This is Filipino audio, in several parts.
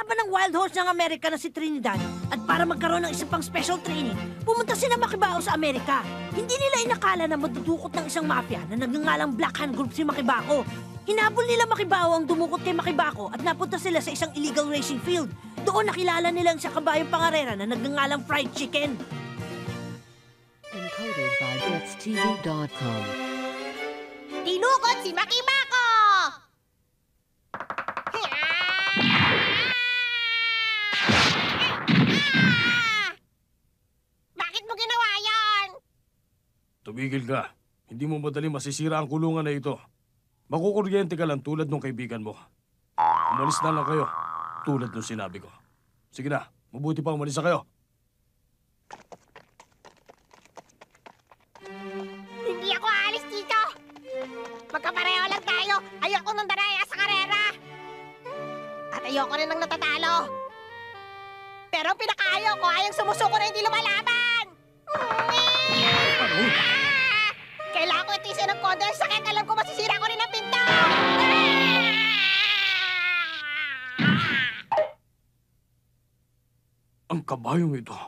kalaban ng Wild Horse ng Amerika na si Trinidad at para magkaroon ng isang pang special training, pumunta sila Makibao sa Amerika. Hindi nila inakala na madudukot ng isang mafia na nagngangalang Black Hand Group si Makibao. Hinabol nila Makibao ang dumukot kay Makibao at napunta sila sa isang illegal racing field. Doon nakilala nilang sa kabayong pangarera na nagngangalang Fried Chicken. Encoded by BetsTV.com. Dinukot si Makibao! Bakit mo ginawa yan? Tumigil ka. Hindi mo madali masisira ang kulungan na ito. Makukuryente ka lang tulad ng kaibigan mo. Umalis na lang kayo, tulad ng sinabi ko. Sige na, mabuti pa umalis na kayo. Hindi ako aalis dito. Magkapareho lang tayo. Ayoko nang daraya sa karera. At ayoko rin nang natatalo. Pero ang pinakaayaw ko ay ang sumusuko na hindi lumalaban. Ano? Kailangan ko itisin ng kondo ang sakit. Alam ko masisira ko rin ang pinto. Ang kabayong ito.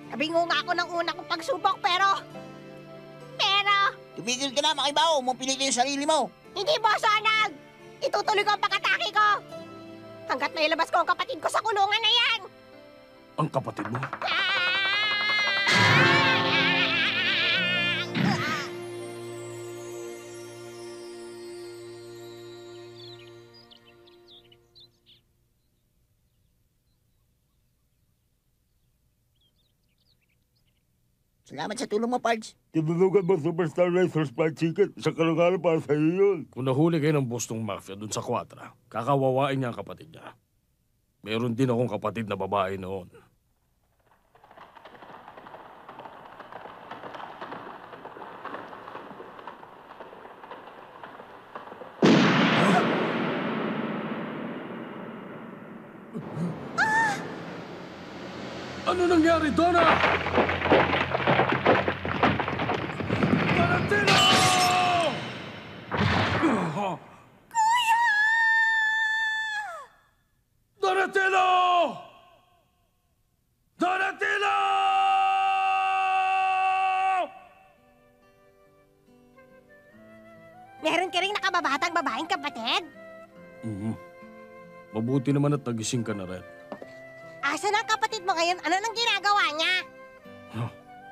Nabingo nga ako ng una kong pagsubok pero... Tumigil ka na, Makibao. Mo pinili yung sarili mo. Hindi, Boss Arnald! Itutuloy ko ang pag-atake ko! Hanggat nailabas ko ang kapatid ko sa kulungan na yan! Ang kapatid mo? Salamat sa tulong mo, Pards. Tinulugan mo Superstar Racers Fried Chicken. Isang kalangalan para sa iyo yun. Kung nahuli kayo ng boss ng mafia dun sa Quatra, kakawawain niya ang kapatid niya. Meron din akong kapatid na babae noon. Ano nangyari, Donna? Donatello! Kuya! Donatello! Donatello! Meron ka rin nakababatang babaeng kapatid? Mabuti naman at nagising ka na rin. Asa na ang kapatid mo ngayon? Ano nang ginagawa niya?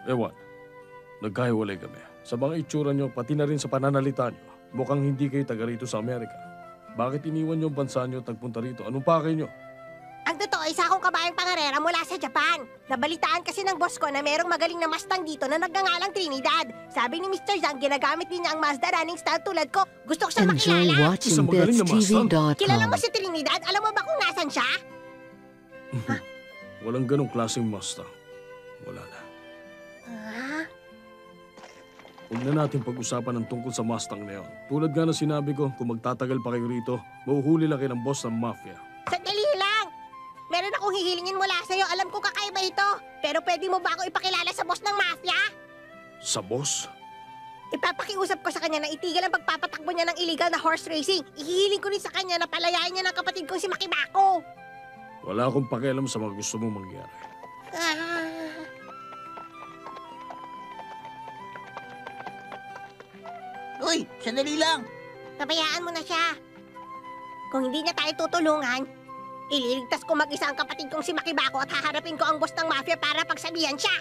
Ewan, nagkahiwalay kami. Sa mga itsura niyo, pati na rin sa pananalita niyo, mukhang hindi kayo taga rito sa Amerika. Bakit iniwan niyo ang bansa niyo at nagpunta rito? Anong pakay niyo? Ang totoo, isa akong kabayang pangarera mula sa Japan. Nabalitaan kasi ng boss ko na merong magaling na Mustang dito na nagngangalang Trinidad. Sabi ni Mr. Zhang, ginagamit din niya ang Mazda running style tulad ko. Gusto ko siya Enjoy makilala. watching Isang magaling na BetsTV.com. Kilala mo si Trinidad? Alam mo ba kung nasan siya? Walang ganong klaseng Mustang. Wala na. Huwag na natin pag-usapan ng tungkol sa Mustang na yun. Tulad nga na sinabi ko, kung magtatagal pa kayo rito, mahuhuli lang kayo ng boss ng mafia. Sandali lang! Meron akong hihilingin mula sa'yo. Alam ko kakaiba ito. Pero pwede mo ba ako ipakilala sa boss ng mafia? Sa boss? Ipapakiusap ko sa kanya na itigil ang pagpapatakbo niya ng illegal na horse racing. Ihihiling ko rin sa kanya na palayain niya ng kapatid kong si Makibao. Wala akong pakialam sa mga gusto mong mangyari. Uy, sandali lang. Pabayaan mo na siya. Kung hindi niya tayo tutulungan, ililigtas ko mag-isa ang kapatid kong si Makibao at haharapin ko ang boss ng mafia para pagsabihan siya.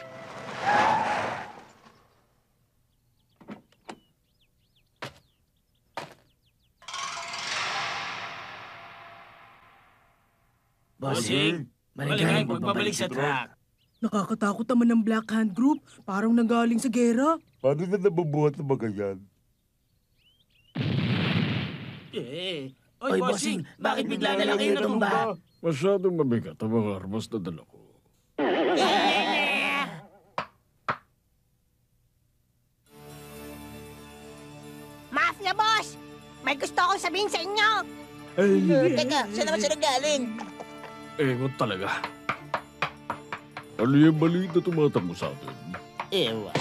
Bossing, maligayang pagbabalik sa track. Nakakatakot naman ng Black Hand Group. Parang nanggaling sa gera. Paano na nabubuhat ng mga yan? Oy, bossing, bakit bigla na lang kayo natumba? Masyadong mabigat ang mga armas na dala ko. Mafia boss! May gusto akong sabihin sa inyo! Teka, saan naman sila galing? Engot talaga. Ano yung maliit na tumatakbo sa atin? Ewan.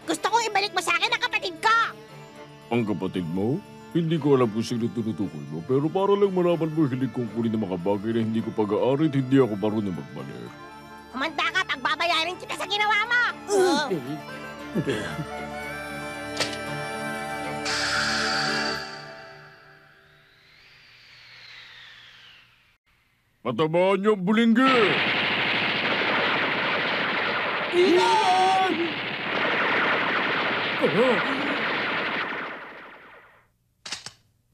Gusto kong ibalik mo sa akin ang kapatid ko! Ang kapatid mo? Hindi ko alam kung sino tinutukoy mo, pero para lang malaman mo hilig kong kunin ng mga bagay na hindi ko pag-aari at hindi ako marunong magbalik. Humanda ka, pagbabayarin kita sa ginawa mo! Matamaan niyo ang bulinggi!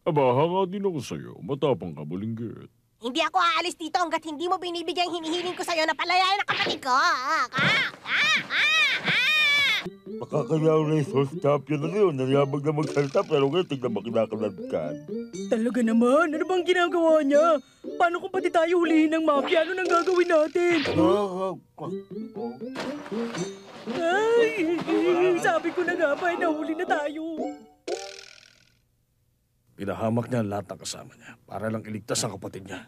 Aba, hanga din ako sa'yo. Matapang ka, bulinggit. Hindi ako aalis dito hanggat hindi mo binibigyan hinihiling ko sa'yo na palayain ang kapatid ko! Makakayang resource champion na ngayon. Nayabag na magsalita pero ngayon tignan makinakalat ka. Talaga naman, ano bang ginagawa niya? Paano kung pati tayo hulihin ng mafia? Ano nang gagawin natin? Ay, sabi ko na nga ba, nahuli na tayo. Pinahamak niya ang lahat ng kasama niya para lang iligtas ang kapatid niya.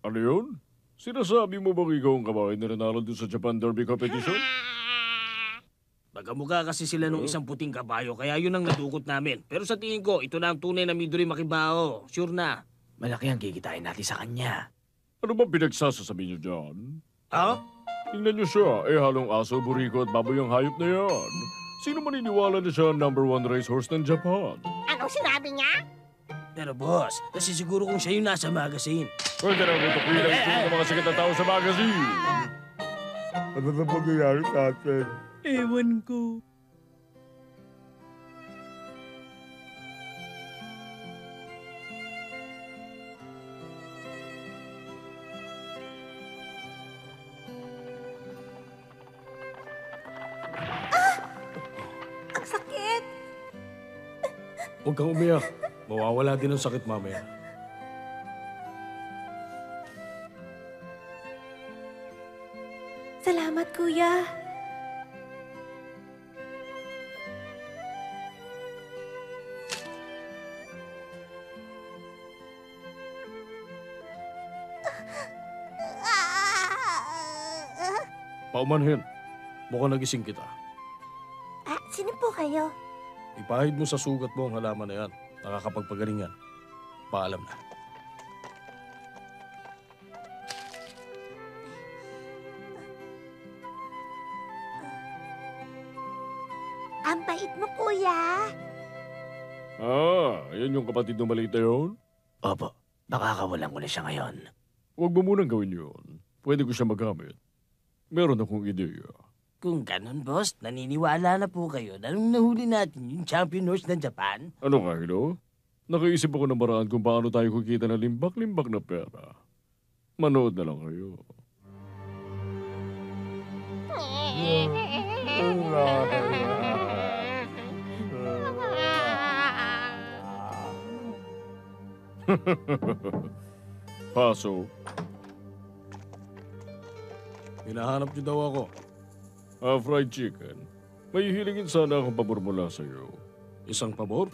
Ano yun? Sinasabi mo bang ikaw ang kabahay na nanalo doon sa Japan Derby Competition? Magkamukha kasi sila nung isang puting kabayo, kaya yun ang nadukot namin. Pero sa tingin ko, ito na ang tunay na Midori Makibao. Sure na. Malaki ang kikitain natin sa kanya. Ano ba pinagsasasabi niyo dyan? Ha? Tingnan niyo siya, halong aso, buriko at baboy ang hayop na yan. Sino maniniwala na siya ang #1 racehorse ng Japan? Anong sinabi niya? Pero boss, kasi siguro kung siya yung nasa magazine. Pwede na rin tukuyin ang ito ng mga sikat na tao sa magazine. Ano na mangyayari sa atin? Ewan ko. Ang sakit! Huwag kang umiyak. Mawawala din ang sakit mamaya. Salamat, kuya. Paumanhin. Mukhang nagising kita. Sino po kayo? Ipahid mo sa sugat mo ang halaman na yan. Nakakapagpagaling yan. Paalam na. Ang bait mo, kuya. Yan yung kapatid ng maliit na yun? Opo, makakawalan ko na siya ngayon. Huwag mo munang gawin yun. Pwede ko siya magamit. Meron akong ideya. Kung ganun, boss, naniniwala na po kayo na nung nahuli natin yung champion horse ng Japan. Ano nga, Hilo? Nakaisip ako ng maraan kung paano tayo kikita ng limbak-limbak na pera. Manood na lang kayo. Paso, Hinahanap niyo daw ako. fried chicken. May hilingin sana akong pabor mula sa'yo. Isang pabor?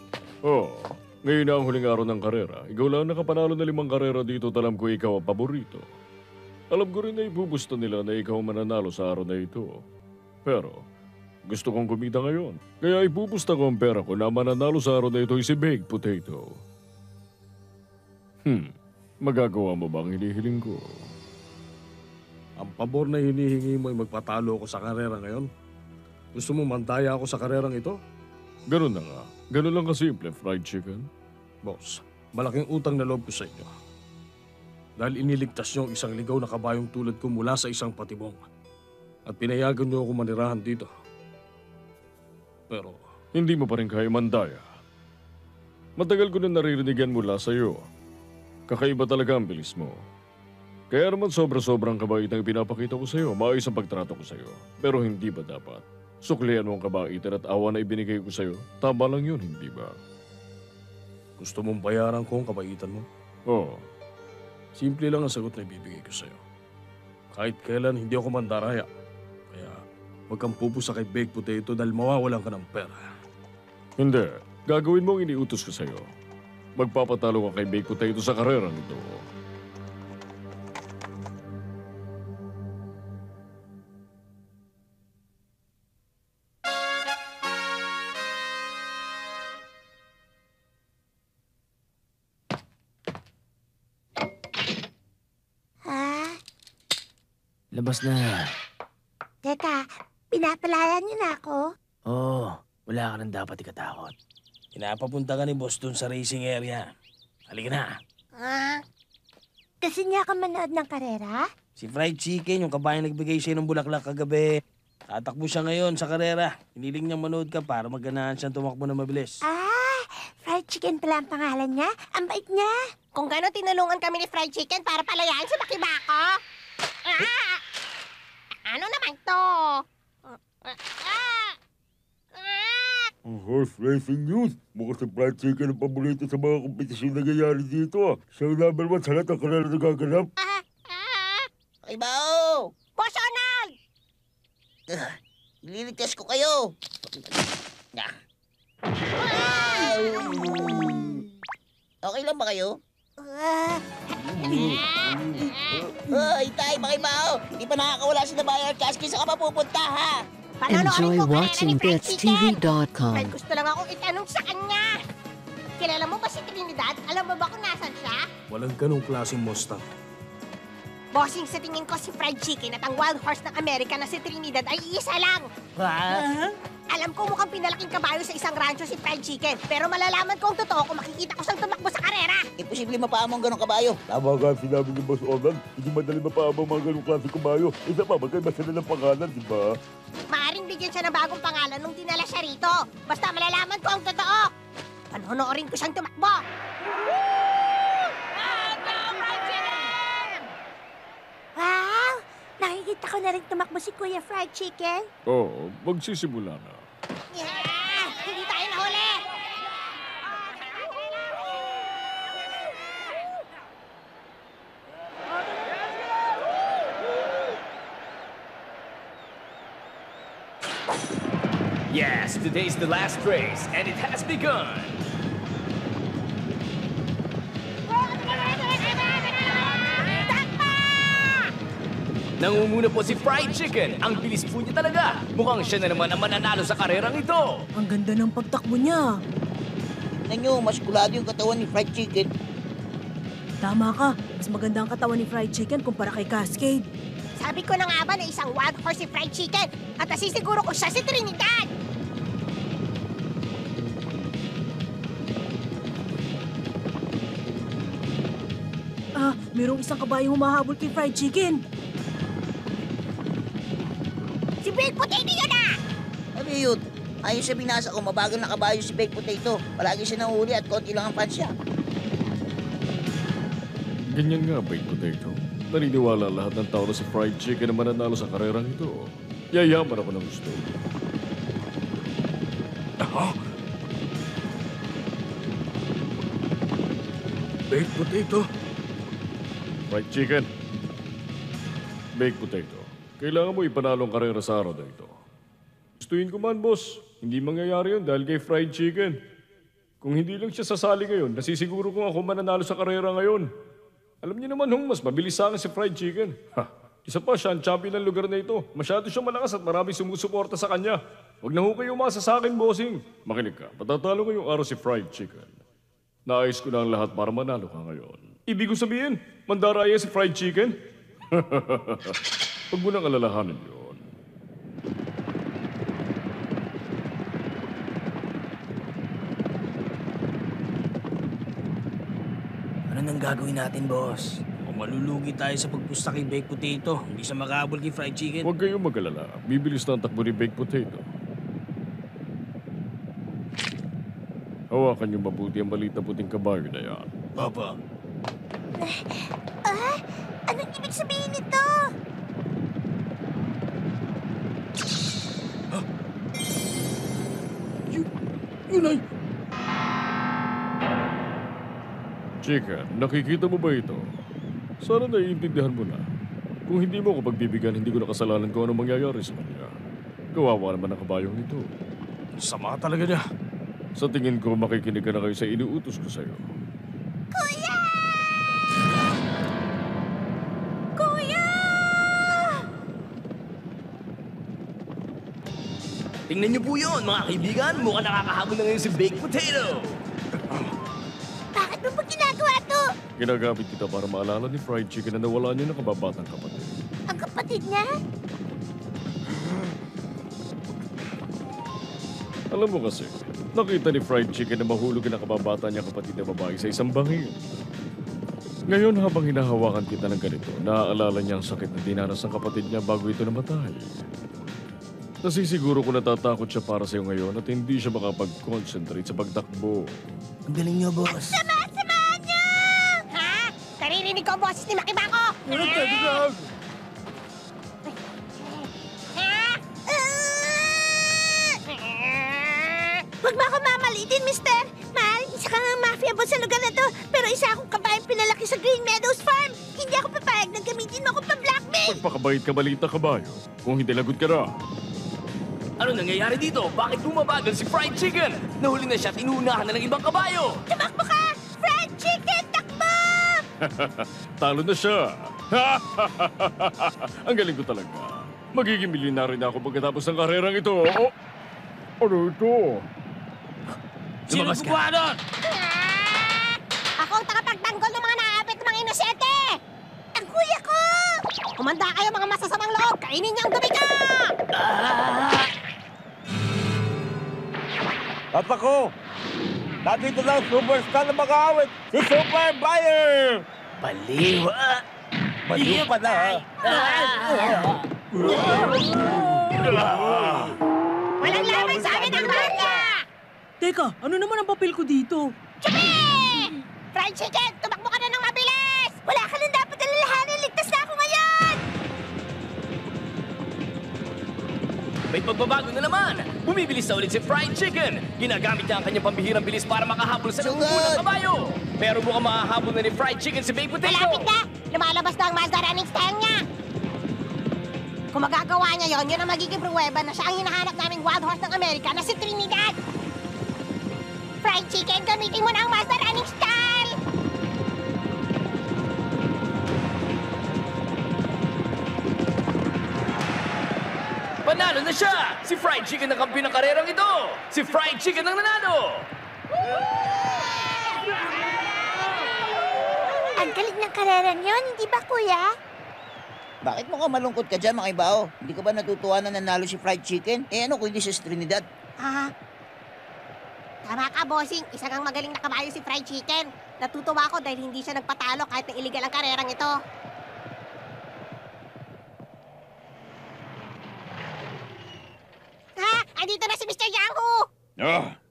Ngayon na ang huling araw ng karera. Ikaw lang nakapanalo na 5 karera dito at alam ko ikaw ang paborito. Alam ko rin na ibubusta nila na ikaw ang mananalo sa araw na ito. Pero, gusto kong kumita ngayon. Kaya ibubusta ko ang pera ko na mananalo sa araw na ito ay si Baked Potato. Magagawa mo ba ang hinihiling ko? Ang pabor na hinihingi mo ay magpatalo ako sa karera ngayon? Gusto mo mandaya ako sa karerang ito? Ganun na nga. Ganun lang kasimple, fried chicken. Boss, malaking utang na loob ko sa inyo. Dahil iniligtas niyo ang isang ligaw na kabayong tulad ko mula sa isang patibong. At pinayagan niyo ako manirahan dito. Pero, Hindi mo pa rin kaya mandaya. Matagal ko na naririnigan mula sa iyo. Kakaiba talaga ang bilis mo. Kaya naman sobra-sobrang kabait ang pinapakita ko sa iyo. Maayos ang pagtrato ko sa iyo. Pero hindi ba dapat? Suklian mo ang kabaitan at awa na ibinigay ko sa iyo. Tama lang yun, hindi ba? gusto mong bayaran ko ang kabaitan mo? Oo. Simple lang ang sagot na ibibigay ko sa iyo. Kahit kailan hindi ako mandaraya. Kaya huwag kang pupusa kay Baked Potato dahil mawawalan ka ng pera. Hindi. Gagawin mo ang iniutos ko sa iyo. Magpapatalo ka kay Baked Potato sa karera nito. Labas na. Teka, pinapalayan niyo na ako? Oo, wala ka nang dapat ikatakot. Pinapapunta ka ni boss dun sa racing area. Halika na. Kasi niya ka manood ng karera? Si Fried Chicken, yung kabayan nagbigay sa'yo ng bulaklak kagabi. Tatakbo siya ngayon sa karera. Hiniling niyang manood ka para magganahan siyang tumakbo na mabilis. Fried Chicken pala ang pangalan niya? Ang bait niya. Kung gano'n tinulungan kami ni Fried Chicken para palayaan si Makibako. Ano naman to? Ang horse racing news. Mukhang si Fried Chicken ang paborito sa mga kompetisyon na nangyayari dito. Siya ang number 1 sa lahat ng karera na gaganap. Makibao! Boss Arnold! Ililigtas ko kayo. Okay lang ba kayo? Hoy, tay, Makibao! Hindi pa nakakawala si Nabayar Kasky sa ka mapupunta, ha? Enjoy watching BitsTV.com. May gusto lang akong itanong sa kanya. Kilala mo ba si Trinidad? Alam mo ba kung nasan siya? Walang ganong klaseng Mustang. Bossing, sa tingin ko si Fried Chicken at ang wild horse ng Amerika na si Trinidad ay isa lang. Alam ko mukhang pinalaking kabayo sa isang rancho si Fried Chicken. Pero malalaman ko ang totoo kung makikita ko siyang tumakbo sa karera. Imposible mapaamo ang ganong kabayo. Tama ka ang sinabi ni Boss Orlan. Hindi madali mapaabang mga ganong klaseng kabayo. Isa pa, magkaiba sila ng pangalan, di ba? Maaring bigyan siya ng bagong pangalan nung dinala siya rito. Basta malalaman ko ang totoo. Panonoorin ko siyang tumakbo. Wow! Nakikita ko na rin tumakbo si Kuya Fried Chicken. Oo, magsisimula na. Hindi tayo nahuli! Yes, today's the last race, and it has begun. Nangunguna po si Fried Chicken. Ang bilis po niya talaga. Mukhang siya na naman ang mananalo sa karerang ito. Ang ganda ng pagtakbo niya. Tignan nyo, maskulado yung katawan ni Fried Chicken. Tama ka. Mas maganda ang katawan ni Fried Chicken kumpara kay Cascade. Sabi ko na nga ba na isang wild horse si Fried Chicken at nasisiguro ko siya si Trinidad. Mayroong isang kabayong humahabol kay Fried Chicken. Si Baked Potato yun ah! Ano yun? Ayon sa binasa ko, mabagal na kabayo si Baked Potato. Palagi siya nahuli at konti lang ang fans niya. Ganyan nga, Baked Potato. Naniniwala lahat ng tao na si Fried Chicken na mananalo sa karerang ito. Yayaman ako ng gusto. Baked potato? Fried Chicken. Baked Potato. Kailangan mo ipanalo ang karera sa araw na ito. Gustuin ko man, boss. Hindi mangyayari yun dahil kay Fried Chicken. Kung hindi lang siya sasali ngayon, nasisiguro kong ako mananalo sa karera ngayon. Alam niyo naman mas mabilis sa akin si Fried Chicken. Isa pa, siya ang champion ng lugar na ito. Masyado siyang malakas at maraming sumusuporta sa kanya. Huwag na ho kayo umasa sa akin, bossing. Makinig ka, patatalo ngayong araw si Fried Chicken. Naayos ko na ang lahat para manalo ka ngayon. Ibig ko sabihin, mandaraya si Fried Chicken? Huwag mo nang alalahanin yun. Ano nang gagawin natin, boss? Kung malulugi tayo sa pagpusta kay Baked Potato, hindi siya makahabol kay Fried Chicken. Huwag kayong mag-alala. Bibilis na ang takbo ni Baked Potato. Hawakan niyo mabuti ang maliit na puting kabayo na yan. Papa. Anong ibig sabihin nito? Yun ay... Chicken, nakikita mo ba ito? Sana naiintindihan mo na. Kung hindi mo ako pagbibigyan, hindi ko nakasalanan kung anong mangyayari sa kanya. Kawawa naman ang kabayong ito. Sama talaga niya. Sa tingin ko, makikinig ka na kayo sa inuutos ko sa'yo. Kuya! Kuya! Tingnan niyo po yun, mga kaibigan. Mukhang nakakahabol na ngayon si Baked Potato. Bakit mo ba ginagawa to? Ginagamit kita para maalala ni Fried Chicken na nawala niya ng kababatang kapatid. Ang kapatid niya? Alam mo kasi, nakita ni Fried Chicken na mahulog ang kababata niya kapatid na babae sa isang bangin. Ngayon habang hinahawakan kita ng ganito, naaalala niya ang sakit na dinanas ng kapatid niya bago ito namatay. Nasisiguro ko natatakot siya para sa iyo ngayon at hindi siya makapag-concentrate sa pagtakbo. Ang galing niyo, boss. Sama-samahan niyo! Ha? Naririnig ko ang boses ni Makibako! Huwag mo ako mamalitin, mister! Mahal, isa ka nga mafia boss sa lugar na to, pero isa akong kabayan pinalaki sa Green Meadows Farm. Hindi ako papayag na gamitin mo ako pa-blackmail! Pagpakabait ka balita kabayo, kung hindi lagot ka na. Ano nangyayari dito? Bakit bumabagal si Fried Chicken? Nahuli na siya at inuunahan na ng ibang kabayo. Tumakbo ka! Fried chicken, takbo! Talo na siya. Ang galing ko talaga. Magiging milyonaryo na ako pagkatapos ng karerang ito. Oh, ano ito? Sino gumawa doon? Ako ang tagapagtanggol ng mga naapit ng mga inosente! Ang kuya ko! Kumanda kayo mga masasamang loob! Kainin niyo ang dumi ko! At ako, nandito na ang superstar na mag-aawit, si Super Buyer! Baliw, Baliw pa na, ha? Walang laban sa amin ang marka! Teka, ano naman ang papel ko dito? Chupi! Fried chicken, tumakbo ka na ng mabilis! Wala ka nang dapat alalahanin, ligtas na ako ngayon! May pagbabago na naman. Bumibilis na ulit si Fried Chicken. Ginagamit niya ang kanyang pambihirang bilis para makahabol sa nangungulong kabayo. Pero mukhang makahabol na ni Fried Chicken si Baked Potato. Malapit na! Lumalabas na ang Mazda running style niya! Kung magagawa niya yon, yun ang magiging pruweba na siya ang hinahanap naming wild horse ng Amerika na si Trinidad! Fried chicken, gamitin mo na ang Mazda running style! Panalo na siya! Si Fried Chicken ang kampi ng karerang ito! Si Fried Chicken ang nanalo! Ang galing ng karera niyon, hindi ba, kuya? Bakit mo ka malungkot ka dyan, Makibao? Hindi ka ba natutuwa na nanalo si Fried Chicken? Eh ano kung hindi si Trinidad? Tama ka, bossing. Isa kang magaling na kabayo si Fried Chicken. Natutuwa ako dahil hindi siya nagpatalo kahit na illegal ang karerang ito. Ha? Andito na si Mr. Yahoo!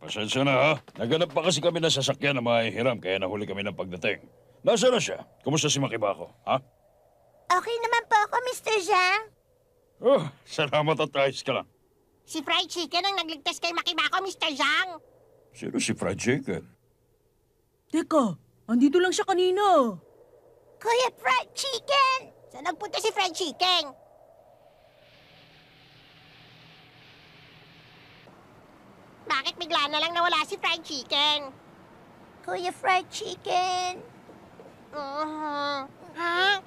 Pasensya na ha. Naganap pa kasi kami ng sasakyan na mahihiram kaya nahuli kami ng pagdating. Nasaan na siya? Kumusta si Makibako, ha? Okay naman po ako, Mr. Zhang. Salamat at ayos ka lang. Si Fried Chicken ang nagligtas kay Makibako, Mr. Zhang. Sino si Fried Chicken? Teka, andito lang siya kanina. Kuya Fried Chicken! Saan nagpunta si Fried Chicken? Bakit bigla na lang nawala si Fried Chicken? Kuya Fried Chicken. Ha?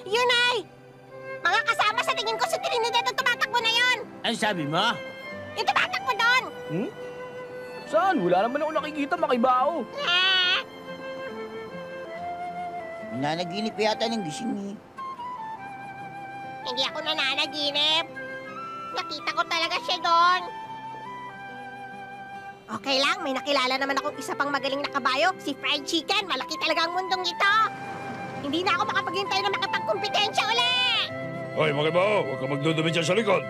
Yun ay! Mga kasama sa tingin ko si Trinidad ang tumatakbo na yon! Ano sabi mo? Yung tumatakbo doon! Saan? Wala naman ako nakikita, Makibao. Nananaginip yata ng gising eh. Hindi ako nananaginip. Nakita ko talaga siya doon. Okay lang, may nakilala naman akong isa pang magaling na kabayo, si Fried Chicken. Malaki talaga ang mundong ito. Hindi na ako makapaghintay na makapagkumpetensya uli! Hoy, Makibao, huwag ka magdudumi dyan sa likod.